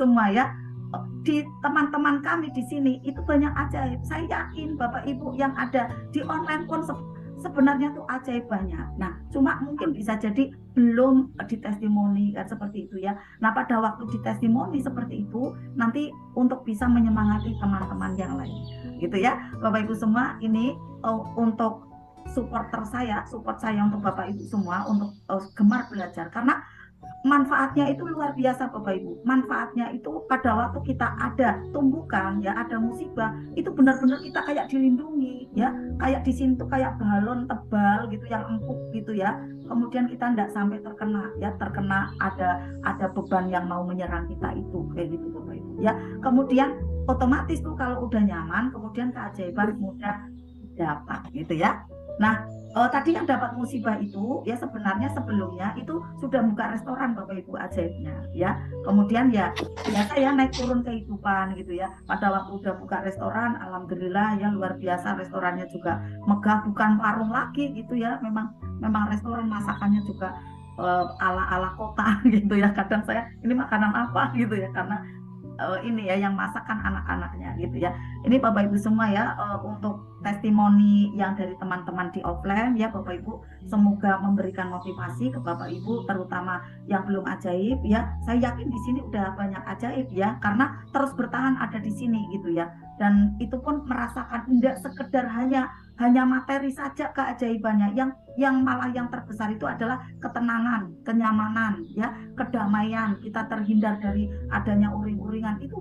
semua ya, di teman-teman kami di sini itu banyak ajaib. Saya yakin Bapak Ibu yang ada di online pun sebenarnya tuh ajaib banyak. Nah, cuma mungkin bisa jadi belum di testimoni kan seperti itu ya. Nah, pada waktu di testimoni seperti itu nanti untuk bisa menyemangati teman-teman yang lain. Gitu ya. Bapak Ibu semua, ini untuk support saya untuk Bapak Ibu semua untuk gemar belajar, karena manfaatnya itu luar biasa Bapak Ibu. Manfaatnya itu pada waktu kita ada tumbukan ya, ada musibah, itu benar-benar kita kayak dilindungi ya, kayak di sini tuh kayak balon tebal gitu yang empuk gitu ya. Kemudian kita tidak sampai terkena ada beban yang mau menyerang kita itu kayak gitu Bapak Ibu ya. Kemudian otomatis tuh kalau udah nyaman, kemudian keajaiban mudah dapat gitu ya. Nah, tadi yang dapat musibah itu ya sebenarnya sebelumnya itu sudah buka restoran Bapak Ibu ajaibnya ya. Kemudian ya biasa ya naik turun kehidupan gitu ya. Pada waktu udah buka restoran, alhamdulillah ya luar biasa, restorannya juga megah, bukan warung lagi gitu ya. Memang restoran, masakannya juga ala-ala kota gitu ya. Kadang saya ini makanan apa gitu ya, karena ini ya yang masakan anak-anaknya gitu ya. Ini Bapak Ibu semua ya, untuk testimoni yang dari teman-teman di offline ya Bapak Ibu, semoga memberikan motivasi ke Bapak Ibu terutama yang belum ajaib ya. Saya yakin di sini udah banyak ajaib ya, karena terus bertahan ada di sini gitu ya. Dan itu pun merasakan tidak sekedar hanya materi saja keajaibannya, yang malah yang terbesar itu adalah ketenangan, kenyamanan ya, kedamaian, kita terhindar dari adanya uring-uringan, itu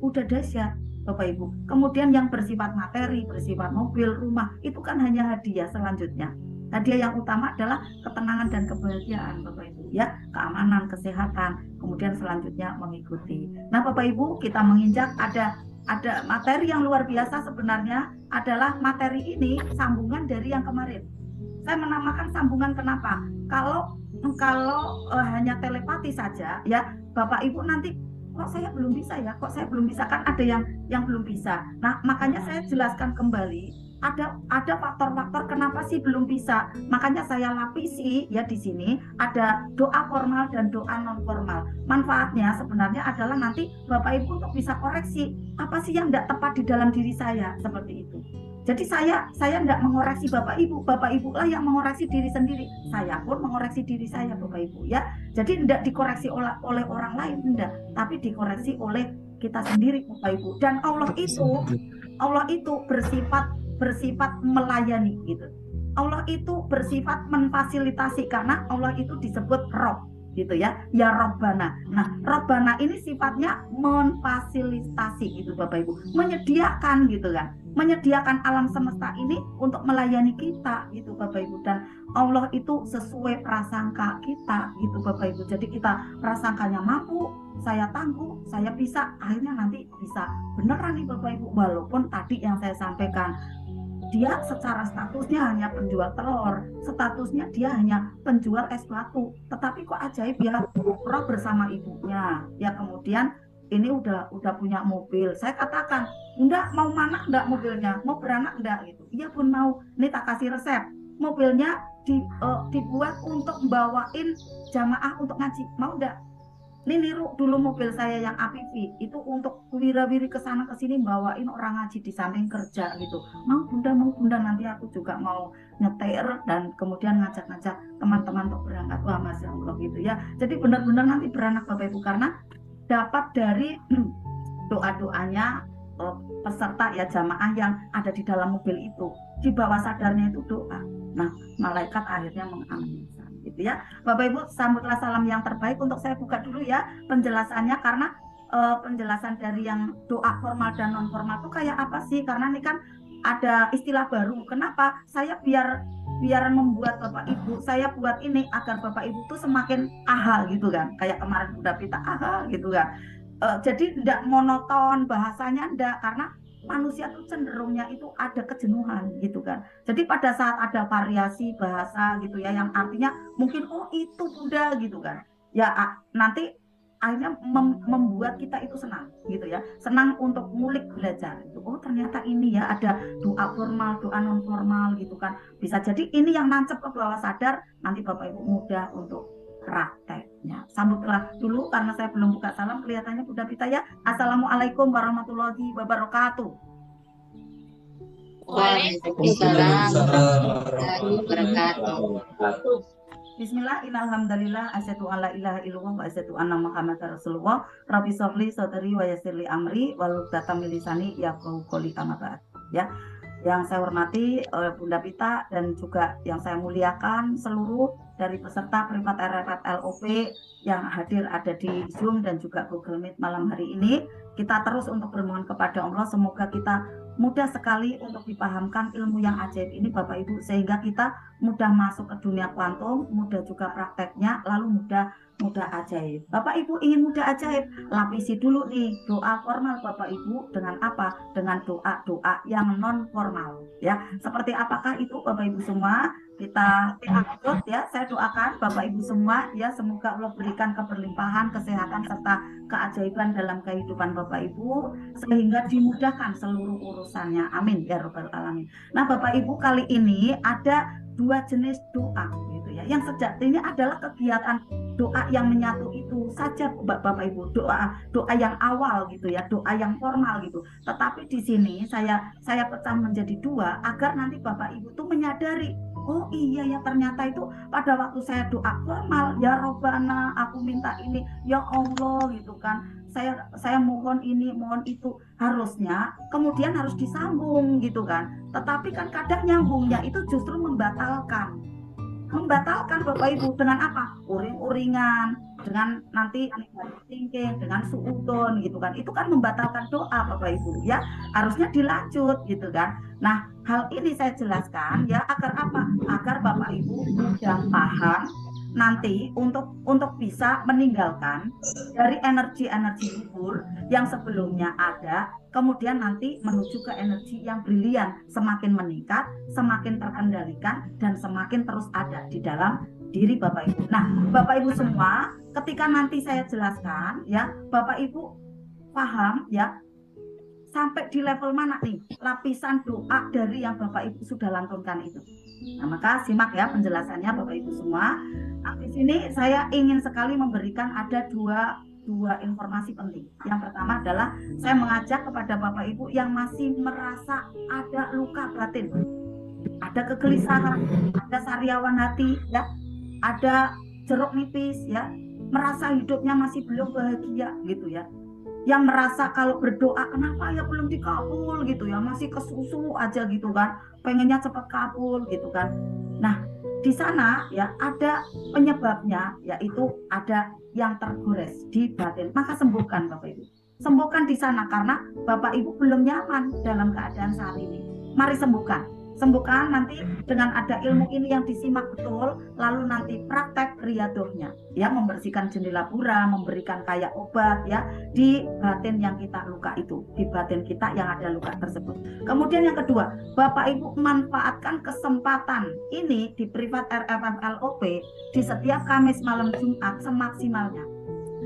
udah dahsyat Bapak Ibu. Kemudian yang bersifat materi, bersifat mobil, rumah, itu kan hanya hadiah selanjutnya. Hadiah yang utama adalah ketenangan dan kebahagiaan Bapak Ibu ya, keamanan, kesehatan, kemudian selanjutnya mengikuti. Nah Bapak Ibu, kita menginjak ada materi yang luar biasa sebenarnya, adalah materi ini sambungan dari yang kemarin. Saya menamakan sambungan kenapa? Kalau hanya telepati saja ya Bapak Ibu nanti kok saya belum bisa ya, kan ada yang belum bisa. Nah makanya saya jelaskan kembali ada faktor-faktor kenapa sih belum bisa. Makanya saya lapisi ya di sini ada doa formal dan doa non formal. Manfaatnya sebenarnya adalah nanti Bapak Ibu untuk bisa koreksi apa sih yang tidak tepat di dalam diri saya seperti itu. Jadi saya tidak mengoreksi Bapak Ibu lah yang mengoreksi diri sendiri. Saya pun mengoreksi diri saya Bapak Ibu ya. Jadi tidak dikoreksi oleh orang lain, tidak, tapi dikoreksi oleh kita sendiri Bapak Ibu. Dan Allah itu bersifat melayani gitu. Allah itu bersifat memfasilitasi, karena Allah itu disebut Rob gitu ya, ya Robbana. Nah Robbana ini sifatnya memfasilitasi gitu Bapak Ibu, menyediakan gitu kan, menyediakan alam semesta ini untuk melayani kita gitu Bapak Ibu. Dan Allah itu sesuai prasangka kita gitu Bapak Ibu. Jadi kita prasangkanya mampu, saya tangguh, saya bisa, akhirnya nanti bisa beneran nih Bapak Ibu. Walaupun tadi yang saya sampaikan, dia secara statusnya hanya penjual telur, statusnya dia hanya penjual es batu, tetapi kok ajaib ya, Rob bersama ibunya ya. Kemudian ini udah punya mobil. Saya katakan, enggak, mau mana enggak mobilnya, mau beranak enggak gitu. Iya pun mau. Ini tak kasih resep, mobilnya dibuat untuk bawain jamaah untuk ngaji, mau enggak? Ini niru dulu mobil saya yang APV itu untuk wira-wiri kesana kesini bawain orang ngaji di samping kerja gitu. Mau bunda, nanti aku juga mau nyetir dan kemudian ngajak-ngajak teman-teman untuk berangkat. Wah Masya Allah gitu ya. Jadi benar-benar nanti beranak Bapak Ibu, karena dapat dari doa-doanya peserta ya, jamaah yang ada di dalam mobil itu. Di bawah sadarnya itu doa. Nah malaikat akhirnya mengaminkan gitu ya. Bapak Ibu, sambutlah salam yang terbaik. Untuk saya buka dulu ya penjelasannya, karena penjelasan dari yang doa formal dan non formal itu kayak apa sih, karena ini kan ada istilah baru. Kenapa saya biar membuat Bapak Ibu, saya buat ini agar Bapak Ibu tuh semakin aha gitu kan, kayak kemarin Bunda Pita aha gitu kan. Jadi tidak monoton bahasanya, enggak, karena manusia tuh cenderungnya itu ada kejenuhan gitu kan. Jadi pada saat ada variasi bahasa gitu ya, yang artinya mungkin oh itu Bunda gitu kan, ya nanti akhirnya membuat kita itu senang gitu ya, senang untuk ngulik belajar gitu. Oh ternyata ini ya ada doa formal, doa non formal gitu kan. Bisa jadi ini yang nancep ke bawah sadar, nanti Bapak Ibu mudah untuk praktek Ya, sambutlah dulu karena saya belum buka salam, kelihatannya Bunda Pita ya. Assalamualaikum warahmatullahi wabarakatuh. Waalaikumsalam warahmatullahi wabarakatuh. Bismillah, innalhamdalillah, asyhadu alla ilaha illallah wa asyhadu anna muhammadar rasulullah. Rabbi sholli sadri wa yassirli amri wal uqdatam min lisani yafqahu qouli amma ba'd. Ya. Yang saya hormati Bunda Pita dan juga yang saya muliakan seluruh dari peserta privat RFF LOP yang hadir ada di Zoom dan juga Google Meet malam hari ini. Kita terus untuk bermohon kepada Allah semoga kita mudah sekali untuk dipahamkan ilmu yang ajaib ini Bapak Ibu, sehingga kita mudah masuk ke dunia kuantum, mudah juga prakteknya, lalu mudah ajaib. Bapak Ibu ingin mudah ajaib, lapisi dulu nih doa formal Bapak Ibu dengan apa? Dengan doa-doa yang non formal ya. Seperti apakah itu Bapak Ibu semua? Kita upload ya. Saya doakan Bapak Ibu semua ya, semoga Allah berikan keberlimpahan, kesehatan serta keajaiban dalam kehidupan Bapak Ibu sehingga dimudahkan seluruh urusannya. Amin ya rabbal alamin. Nah, Bapak Ibu, kali ini ada dua jenis doa gitu ya. Yang sejatinya adalah kegiatan doa yang menyatu itu saja Bapak Ibu, doa yang awal gitu ya, doa yang formal gitu. Tetapi di sini saya pecah menjadi dua agar nanti Bapak Ibu tuh menyadari, oh iya ya, ternyata itu pada waktu saya doa formal, ya Robbana aku minta ini, ya Allah gitu kan, saya mohon ini, mohon itu, harusnya kemudian harus disambung gitu kan. Tetapi kan kadang nyambungnya itu justru membatalkan Bapak Ibu dengan apa? Uring-uringan, dengan nanti negative thinking, dengan suudon gitu kan. Itu kan membatalkan doa Bapak Ibu ya. Harusnya dilanjut gitu kan. Nah, hal ini saya jelaskan ya agar apa? Agar Bapak Ibu mudah paham nanti untuk bisa meninggalkan dari energi-energi gugur yang sebelumnya ada, kemudian nanti menuju ke energi yang brilian, semakin meningkat, semakin terkendalikan, dan semakin terus ada di dalam diri Bapak Ibu. Nah, Bapak Ibu semua, ketika nanti saya jelaskan ya, Bapak Ibu paham ya, sampai di level mana nih lapisan doa dari yang Bapak Ibu sudah lantunkan itu. Nah, maka simak ya penjelasannya Bapak Ibu semua. Nah, di sini saya ingin sekali memberikan ada dua informasi penting. Yang pertama adalah saya mengajak kepada Bapak Ibu yang masih merasa ada luka batin, ada kegelisahan, ada sariawan hati ya, ada jeruk nipis ya, merasa hidupnya masih belum bahagia gitu ya, yang merasa kalau berdoa kenapa ya belum dikabul gitu ya, masih kesusu aja gitu kan, pengennya cepat kabul gitu kan. Nah, di sana ya ada penyebabnya, yaitu ada yang tergores di batin. Maka sembuhkan Bapak Ibu, sembuhkan di sana karena Bapak Ibu belum nyaman dalam keadaan saat ini. Mari sembuhkan nanti dengan ada ilmu ini yang disimak betul, lalu nanti praktek riyadohnya ya, membersihkan jendela pura, memberikan kayak obat ya di batin yang kita luka itu, di batin kita yang ada luka tersebut. Kemudian yang kedua, Bapak Ibu manfaatkan kesempatan ini di privat RFF LOP di setiap Kamis malam Jumat semaksimalnya,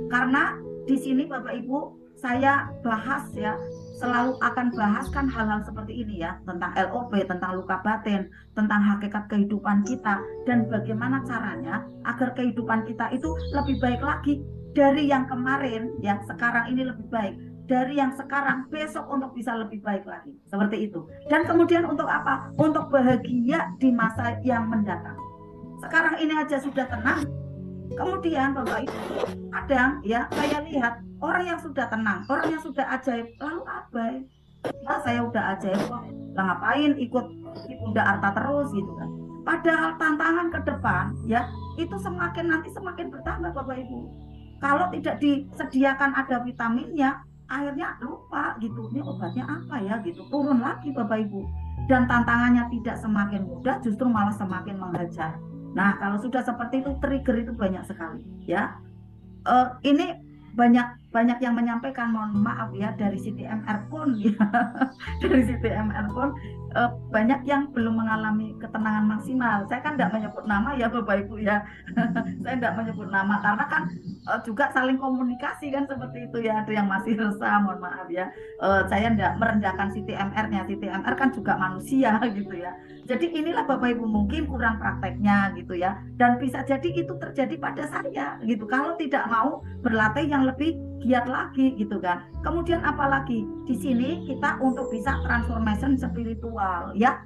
karena di sini Bapak Ibu saya bahas ya, selalu akan bahaskan hal-hal seperti ini ya, tentang LOP, tentang luka batin, tentang hakikat kehidupan kita, dan bagaimana caranya agar kehidupan kita itu lebih baik lagi dari yang kemarin ya, sekarang ini lebih baik, dari yang sekarang besok untuk bisa lebih baik lagi, seperti itu. Dan kemudian untuk apa? Untuk bahagia di masa yang mendatang. Sekarang ini aja sudah tenang, kemudian Bapak Ibu kadang ya saya lihat orang yang sudah tenang, orang yang sudah ajaib lalu abai. Nah, saya udah ajaib kok, lah ngapain ikut Bunda Arta terus gitu kan. Padahal tantangan ke depan ya itu nanti semakin bertambah Bapak Ibu. Kalau tidak disediakan ada vitaminnya, akhirnya lupa gitu, ini obatnya apa ya gitu, turun lagi Bapak Ibu. Dan tantangannya tidak semakin mudah, justru malah semakin menghajar. Nah, kalau sudah seperti itu, trigger itu banyak sekali ya. Ini banyak yang menyampaikan, mohon maaf ya, dari Siti MR pun ya, dari Siti MR pun banyak yang belum mengalami ketenangan maksimal. Saya kan tidak menyebut nama ya Bapak Ibu ya. Saya tidak menyebut nama karena kan juga saling komunikasi kan seperti itu ya. Ada yang masih resah, mohon maaf ya. Saya tidak merendahkan Siti MR-nya. Siti MR kan juga manusia gitu ya. Jadi inilah Bapak Ibu mungkin kurang prakteknya gitu ya. Dan bisa jadi itu terjadi pada saya gitu. Kalau tidak mau berlatih yang lebih giat lagi gitu kan. Kemudian apalagi di sini kita untuk bisa transformation spiritual ya.